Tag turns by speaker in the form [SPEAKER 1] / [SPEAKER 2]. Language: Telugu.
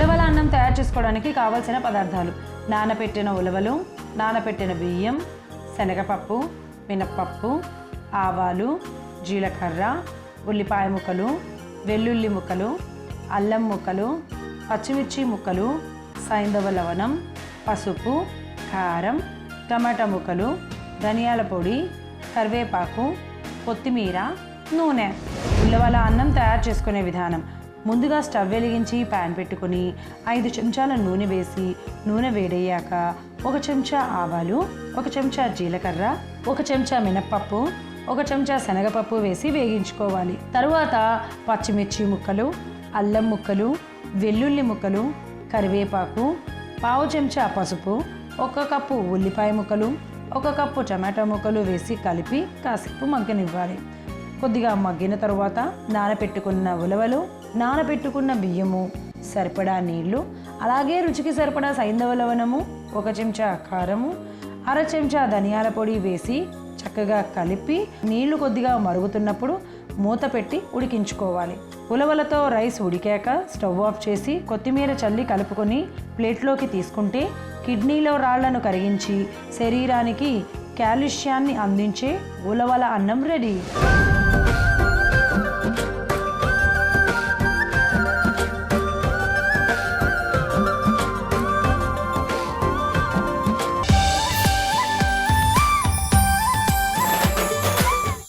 [SPEAKER 1] ఉలవల అన్నం తయారు చేసుకోవడానికి కావలసిన పదార్థాలు: నానబెట్టిన ఉలవలు, నానబెట్టిన బియ్యం, శనగపప్పు, మినప్పప్పు, ఆవాలు, జీలకర్ర, ఉల్లిపాయ ముక్కలు, వెల్లుల్లి ముక్కలు, అల్లం ముక్కలు, పచ్చిమిర్చి ముక్కలు, సైంధవ లవణం, పసుపు, కారం, టమాటా ముక్కలు, ధనియాల పొడి, కరివేపాకు, కొత్తిమీర, నూనె. ఉలవల అన్నం తయారు చేసుకునే విధానం: ముందుగా స్టవ్ వెలిగించి ప్యాన్ పెట్టుకుని 5 చెంచాల నూనె వేసి, నూనె వేడయ్యాక 1 చెంచా ఆవాలు, 1 చెంచా జీలకర్ర, 1 చెంచా మినప్పప్పు, 1 చెంచా శనగపప్పు వేసి వేగించుకోవాలి. తరువాత పచ్చిమిర్చి ముక్కలు, అల్లం ముక్కలు, వెల్లుల్లి ముక్కలు, కరివేపాకు, పావు చెంచా పసుపు, 1 కప్పు ఉల్లిపాయ ముక్కలు, 1 కప్పు టమాటా ముక్కలు వేసి కలిపి కాసేపు మగ్గనివ్వాలి. కొద్దిగా మగ్గిన తరువాత నానబెట్టుకున్న ఉలవలు, నానబెట్టుకున్న బియ్యము, సరిపడా నీళ్లు, అలాగే రుచికి సరిపడా సైంధవ లవణము, 1 చెంచా కారము, 1/2 చెంచా ధనియాల పొడి వేసి చక్కగా కలిపి నీళ్లు కొద్దిగా మరుగుతున్నప్పుడు మూత పెట్టి ఉడికించుకోవాలి. ఉలవలతో రైస్ ఉడికాక స్టవ్ ఆఫ్ చేసి కొత్తిమీర చల్లి కలుపుకొని ప్లేట్లోకి తీసుకుంటే కిడ్నీలో రాళ్లను కరిగించి శరీరానికి కాల్షియాన్ని అందించే ఉలవల అన్నం రెడీ.